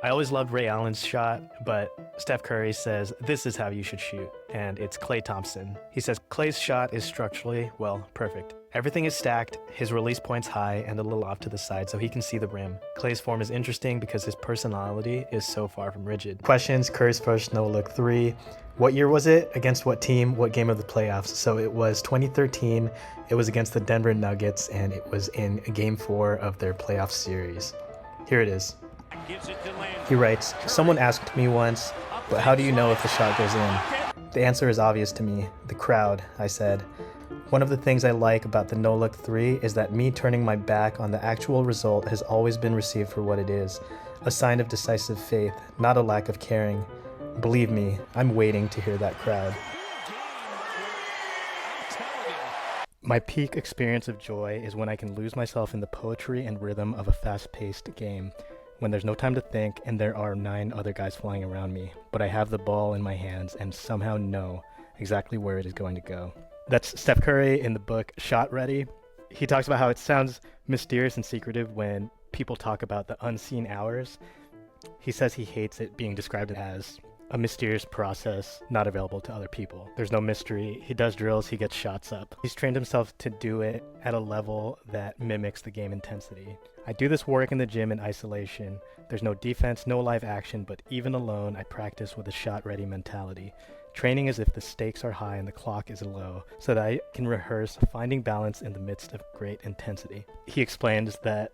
I always loved Ray Allen's shot, but Steph Curry says this is how you should shoot, and it's Klay Thompson. He says Klay's shot is structurally, well, perfect. Everything is stacked, his release point's high and a little off to the side so he can see the rim. Klay's form is interesting because his personality is so far from rigid. Questions, Curry's first no-look three. What year was it? Against what team? What game of the playoffs? So it was 2013. It was against the Denver Nuggets, and it was in Game 4 of their playoff series. Here it is. He writes, someone asked me once, but how do you know if the shot goes in? The answer is obvious to me. The crowd, I said. One of the things I like about the no-look three is that me turning my back on the actual result has always been received for what it is. A sign of decisive faith, not a lack of caring. Believe me, I'm waiting to hear that crowd. My peak experience of joy is when I can lose myself in the poetry and rhythm of a fast-paced game. When there's no time to think and there are 9 other guys flying around me, but I have the ball in my hands and somehow know exactly where it is going to go. That's Steph Curry in the book Shot Ready. He talks about how it sounds mysterious and secretive when people talk about the unseen hours. He says he hates it being described as a mysterious process not available to other people. There's no mystery. He does drills, he gets shots up. He's trained himself to do it at a level that mimics the game intensity. I do this work in the gym in isolation. There's no defense, no live action, but even alone, I practice with a shot-ready mentality. Training as if the stakes are high and the clock is low, so that I can rehearse finding balance in the midst of great intensity. He explains that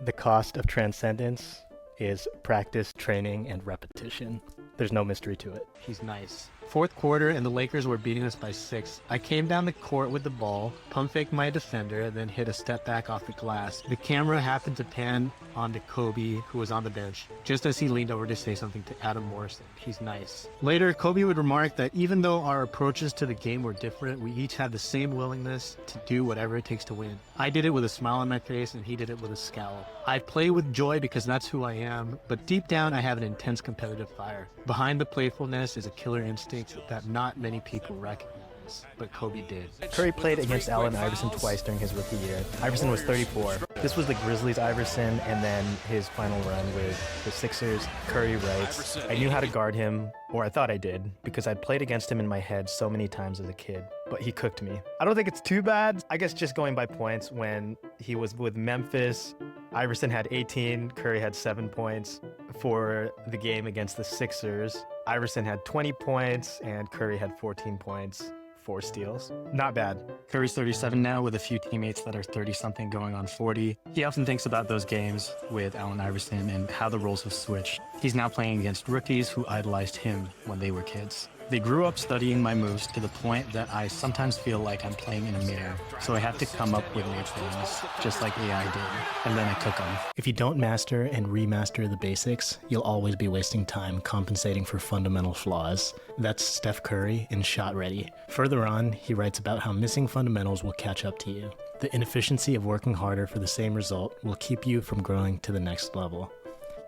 the cost of transcendence is practice, training, and repetition. There's no mystery to it. He's nice. Fourth quarter, and the Lakers were beating us by 6. I came down the court with the ball, pump faked my defender, then hit a step back off the glass. The camera happened to pan onto Kobe, who was on the bench, just as he leaned over to say something to Adam Morrison. He's nice. Later, Kobe would remark that even though our approaches to the game were different, we each had the same willingness to do whatever it takes to win. I did it with a smile on my face, and he did it with a scowl. I play with joy because that's who I am, but deep down I have an intense competitive fire. Behind the playfulness is a killer instinct that not many people recognize, but Kobe did. Curry played against Allen Iverson twice during his rookie year. Iverson was 34. This was the Grizzlies Iverson, and then his final run with the Sixers. Curry writes, I knew how to guard him, or I thought I did, because I'd played against him in my head so many times as a kid, but he cooked me. I don't think it's too bad. I guess just going by points, when he was with Memphis, Iverson had 18, Curry had 7 points. For the game against the Sixers, Iverson had 20 points and Curry had 14 points, 4 steals. Not bad. Curry's 37 now with a few teammates that are 30-something going on 40. He often thinks about those games with Allen Iverson and how the roles have switched. He's now playing against rookies who idolized him when they were kids. They grew up studying my moves to the point that I sometimes feel like I'm playing in a mirror, so I have to come up with new things, just like AI did, and then I cook them. If you don't master and remaster the basics, you'll always be wasting time compensating for fundamental flaws. That's Steph Curry in Shot Ready. Further on, he writes about how missing fundamentals will catch up to you. The inefficiency of working harder for the same result will keep you from growing to the next level.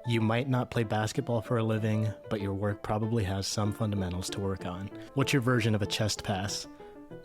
You might not play basketball for a living, but your work probably has some fundamentals to work on. What's your version of a chest pass?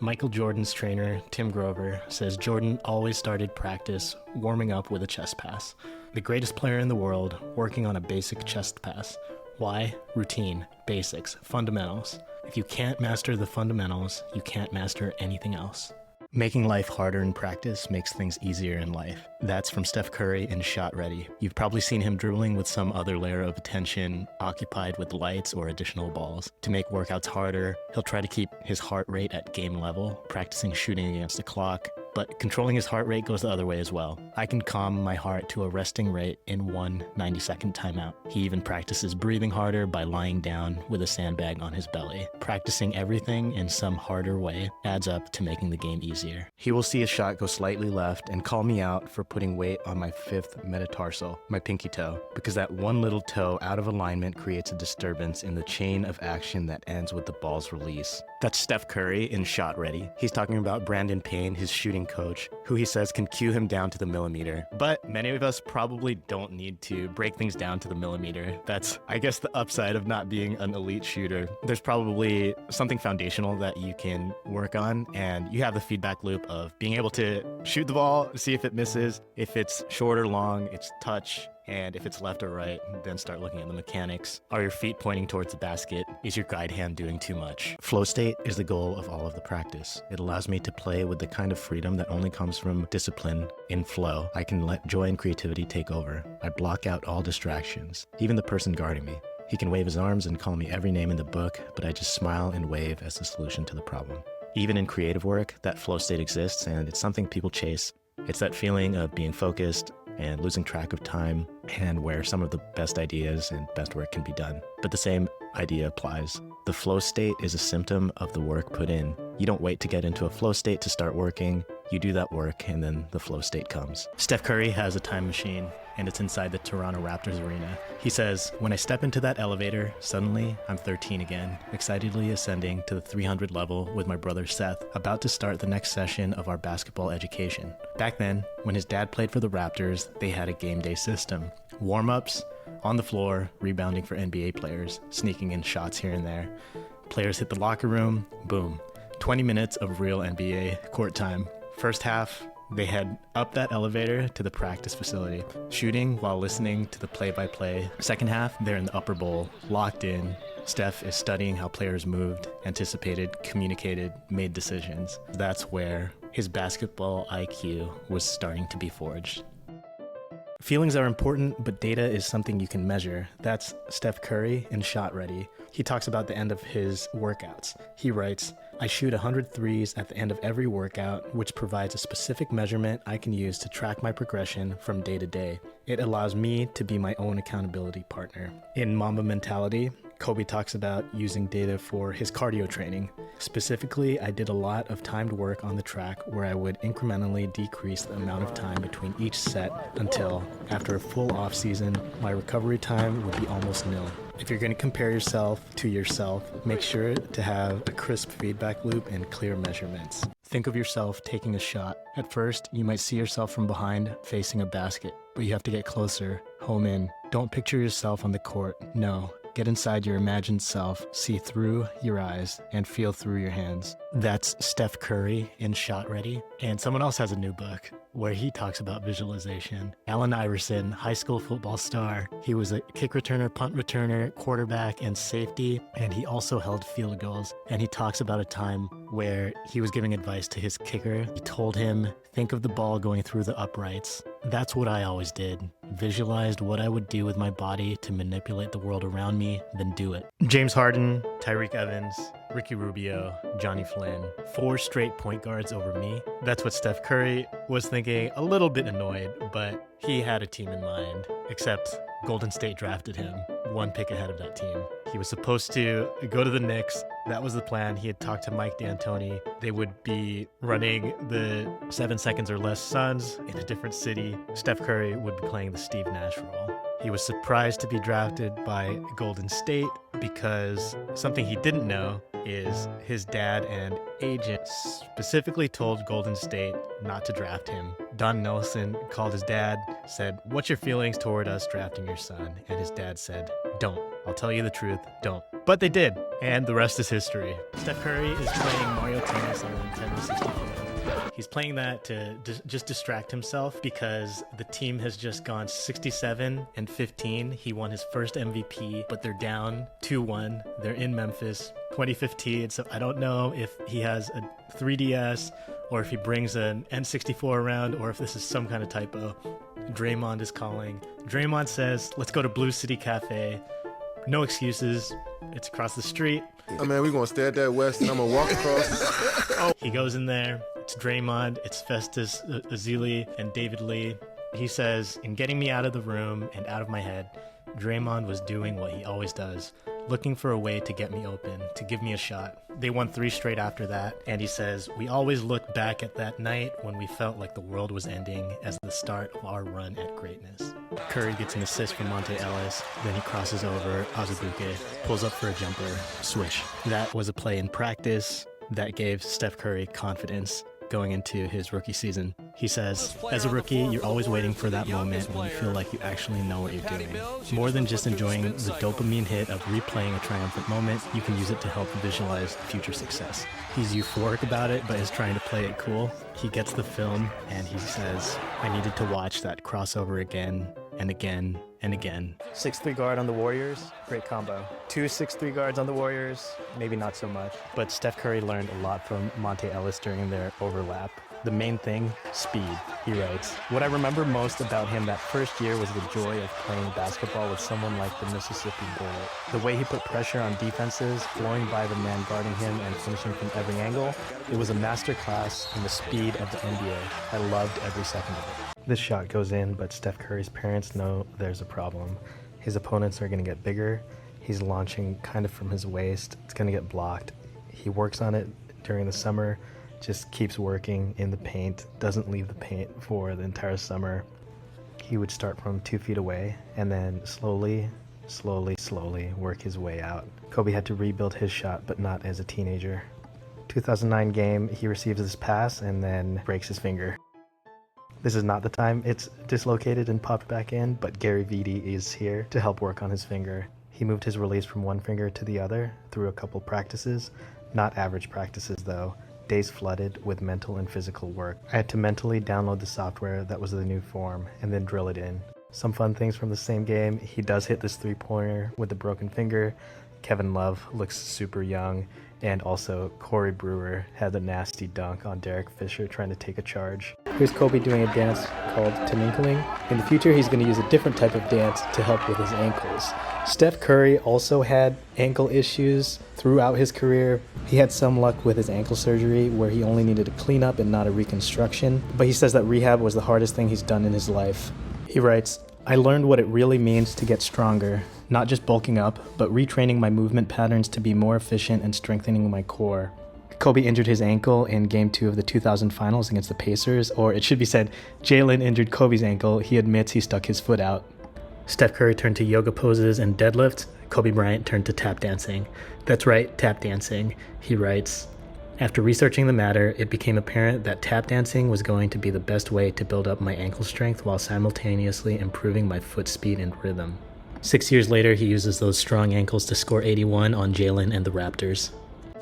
Michael Jordan's trainer, Tim Grover, says Jordan always started practice warming up with a chest pass. The greatest player in the world working on a basic chest pass. Why? Routine, basics, fundamentals. If you can't master the fundamentals, you can't master anything else. Making life harder in practice makes things easier in life. That's from Steph Curry in Shot Ready. You've probably seen him dribbling with some other layer of attention, occupied with lights or additional balls. To make workouts harder, he'll try to keep his heart rate at game level, practicing shooting against the clock, but controlling his heart rate goes the other way as well. I can calm my heart to a resting rate in one 90-second timeout. He even practices breathing harder by lying down with a sandbag on his belly. Practicing everything in some harder way adds up to making the game easier. He will see a shot go slightly left and call me out for putting weight on my 5th metatarsal, my pinky toe, because that one little toe out of alignment creates a disturbance in the chain of action that ends with the ball's release. That's Steph Curry in Shot Ready. He's talking about Brandon Payne, his shooting coach, who he says can cue him down to the millimeter. But many of us probably don't need to break things down to the millimeter. That's, I guess, the upside of not being an elite shooter. There's probably something foundational that you can work on, and you have the feedback loop of being able to shoot the ball, see if it misses, if it's short or long, it's touch, And if it's left or right, then start looking at the mechanics. Are your feet pointing towards the basket? Is your guide hand doing too much? Flow state is the goal of all of the practice. It allows me to play with the kind of freedom that only comes from discipline. In flow, I can let joy and creativity take over. I block out all distractions, even the person guarding me. He can wave his arms and call me every name in the book, but I just smile and wave as the solution to the problem. Even in creative work, that flow state exists, and it's something people chase. It's that feeling of being focused and losing track of time, and where some of the best ideas and best work can be done. But the same idea applies. The flow state is a symptom of the work put in. You don't wait to get into a flow state to start working. You do that work, and then the flow state comes. Steph Curry has a time machine, and it's inside the Toronto Raptors arena. He says, "When I step into that elevator, suddenly I'm 13 again, excitedly ascending to the 300 level with my brother Seth, about to start the next session of our basketball education." Back then, when his dad played for the Raptors, they had a game day system. Warm-ups, on the floor, rebounding for NBA players, sneaking in shots here and there. Players hit the locker room, boom. 20 minutes of real NBA court time. First half, they head up that elevator to the practice facility, shooting while listening to the play-by-play. Second half, they're in the upper bowl, locked in. Steph is studying how players moved, anticipated, communicated, made decisions. That's where his basketball IQ was starting to be forged. Feelings are important, but data is something you can measure. That's Steph Curry in Shot Ready. He talks about the end of his workouts. He writes, "I shoot 100 threes at the end of every workout, which provides a specific measurement I can use to track my progression from day to day. It allows me to be my own accountability partner." In Mamba Mentality, Kobe talks about using data for his cardio training. Specifically, I did a lot of timed work on the track where I would incrementally decrease the amount of time between each set until, after a full off season, my recovery time would be almost nil. If you're going to compare yourself to yourself, make sure to have a crisp feedback loop and clear measurements. Think of yourself taking a shot. At first, you might see yourself from behind facing a basket, but you have to get closer, home in. Don't picture yourself on the court. No. Get inside your imagined self, see through your eyes, and feel through your hands. That's Steph Curry in Shot Ready. And someone else has a new book where he talks about visualization. Allen Iverson, high school football star. He was a kick returner, punt returner, quarterback, and safety. And he also held field goals. And he talks about a time where he was giving advice to his kicker. He told him, think of the ball going through the uprights. That's what I always did. Visualized what I would do with my body to manipulate the world around me, then do it. James Harden, Tyreek Evans, Ricky Rubio, Johnny Flynn. 4 straight point guards over me. That's what Steph Curry was thinking, a little bit annoyed, but he had a team in mind. Except Golden State drafted him, 1 pick ahead of that team. He was supposed to go to the Knicks. That was the plan. He had talked to Mike D'Antoni. They would be running the 7 seconds or less Suns in a different city. Steph Curry would be playing the Steve Nash role. He was surprised to be drafted by Golden State because something he didn't know is his dad and agent specifically told Golden State not to draft him. Don Nelson called his dad, said, "What's your feelings toward us drafting your son?" And his dad said, "Don't. I'll tell you the truth, don't." But they did, and the rest is history. Steph Curry is playing Mario Tennis on the Nintendo 64. He's playing that to just distract himself because the team has just gone 67-15. He won his first MVP, but they're down 2-1. They're in Memphis, 2015. So I don't know if he has a 3DS or if he brings an N64 around or if this is some kind of typo. Draymond is calling. Draymond says, "Let's go to Blue City Cafe." No excuses. It's across the street. Oh man, we're gonna stay at that West and I'm gonna walk across. He goes in there. It's Draymond, it's Festus Ezeli, and David Lee. He says, in getting me out of the room and out of my head, Draymond was doing what he always does, looking for a way to get me open, to give me a shot. They won 3 straight after that, and he says, we always look back at that night when we felt like the world was ending as the start of our run at greatness. Curry gets an assist from Monta Ellis, then he crosses over Azubuike, pulls up for a jumper, swish. That was a play in practice that gave Steph Curry confidence going into his rookie season. He says, as a rookie, you're always waiting for that moment when you feel like you actually know what you're doing. More than just enjoying the dopamine hit of replaying a triumphant moment, you can use it to help visualize future success. He's euphoric about it, but is trying to play it cool. He gets the film and he says, I needed to watch that crossover again and again and again. 6'3" guard on the Warriors, great combo. 2 6'3" guards on the Warriors, maybe not so much. But Steph Curry learned a lot from Monta Ellis during their overlap. The main thing, speed, he writes. What I remember most about him that first year was the joy of playing basketball with someone like the Mississippi Bullet. The way he put pressure on defenses, blowing by the man guarding him and finishing from every angle. It was a masterclass in the speed of the NBA. I loved every second of it. This shot goes in, but Steph Curry's parents know there's a problem. His opponents are going to get bigger. He's launching kind of from his waist. It's going to get blocked. He works on it during the summer, just keeps working in the paint, doesn't leave the paint for the entire summer. He would start from 2 feet away and then slowly work his way out. Kobe had to rebuild his shot, but not as a teenager. 2009 game, he receives this pass and then breaks his finger. This is not the time it's dislocated and popped back in, but Gary Vitti is here to help work on his finger. He moved his release from one finger to the other through a couple practices, not average practices though. Days flooded with mental and physical work. I had to mentally download the software that was the new form and then drill it in. Some fun things from the same game, he does hit this three-pointer with the broken finger. Kevin Love looks super young, and also Corey Brewer had a nasty dunk on Derek Fisher trying to take a charge. Here's Kobe doing a dance called Taninkling. In the future, he's going to use a different type of dance to help with his ankles. Steph Curry also had ankle issues throughout his career. He had some luck with his ankle surgery where he only needed a cleanup and not a reconstruction. But he says that rehab was the hardest thing he's done in his life. He writes, "I learned what it really means to get stronger, not just bulking up, but retraining my movement patterns to be more efficient and strengthening my core." Kobe injured his ankle in Game 2 of the 2000 finals against the Pacers, or it should be said, Jalen injured Kobe's ankle. He admits he stuck his foot out. Steph Curry turned to yoga poses and deadlifts. Kobe Bryant turned to tap dancing. That's right, tap dancing. He writes, "After researching the matter, it became apparent that tap dancing was going to be the best way to build up my ankle strength while simultaneously improving my foot speed and rhythm." 6 years later, he uses those strong ankles to score 81 on Jalen and the Raptors.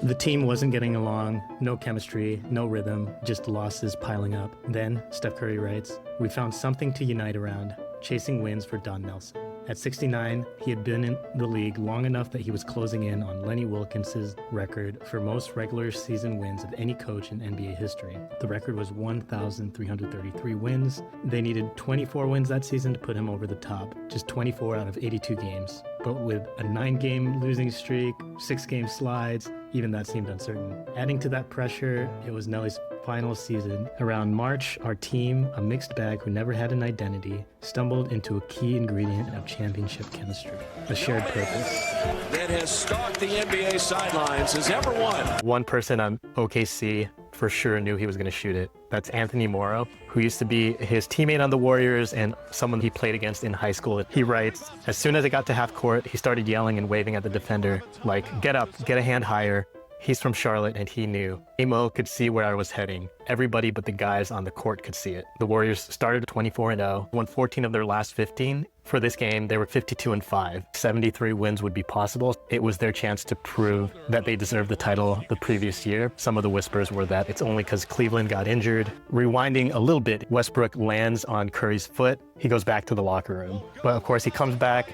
The team wasn't getting along, no chemistry, no rhythm, just losses piling up. Then, Steph Curry writes, "We found something to unite around, chasing wins for Don Nelson." At 69, he had been in the league long enough that he was closing in on Lenny Wilkins' record for most regular season wins of any coach in NBA history. The record was 1,333 wins. They needed 24 wins that season to put him over the top, just 24 out of 82 games. But with a 9-game losing streak, 6-game slides, even that seemed uncertain. Adding to that pressure, it was Nelly's final season. Around March, our team, a mixed bag who never had an identity, stumbled into a key ingredient of championship chemistry, a shared purpose. That has stalked the NBA sidelines has ever won. One person on OKC for sure knew he was going to shoot it. That's Anthony Morrow, who used to be his teammate on the Warriors and someone he played against in high school. He writes, "As soon as I got to half court, he started yelling and waving at the defender, like, 'Get up, get a hand higher.' He's from Charlotte and he knew. Amo could see where I was heading. Everybody but the guys on the court could see it." The Warriors started 24-0, won 14 of their last 15. For this game, they were 52-5. 73 wins would be possible. It was their chance to prove that they deserved the title the previous year. Some of the whispers were that it's only because Cleveland got injured. Rewinding a little bit, Westbrook lands on Curry's foot. He goes back to the locker room. But of course, he comes back.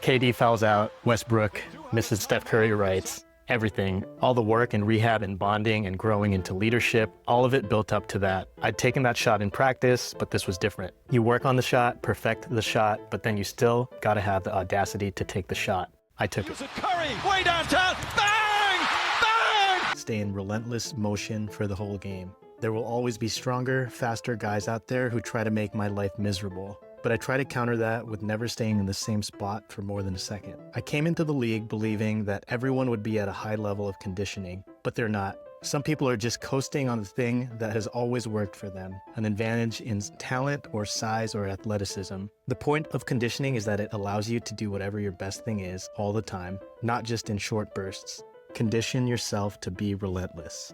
KD fouls out. Westbrook misses. Steph Curry writes, "Everything, all the work and rehab and bonding and growing into leadership, all of it built up to that. I'd taken that shot in practice, but this was different. You work on the shot, perfect the shot, but then you still gotta have the audacity to take the shot. I took it." Curry, way downtown, bang! Bang! Stay in relentless motion for the whole game. There will always be stronger, faster guys out there who try to make my life miserable. But I try to counter that with never staying in the same spot for more than a second. I came into the league believing that everyone would be at a high level of conditioning, but they're not. Some people are just coasting on the thing that has always worked for them, an advantage in talent or size or athleticism. The point of conditioning is that it allows you to do whatever your best thing is all the time, not just in short bursts. Condition yourself to be relentless.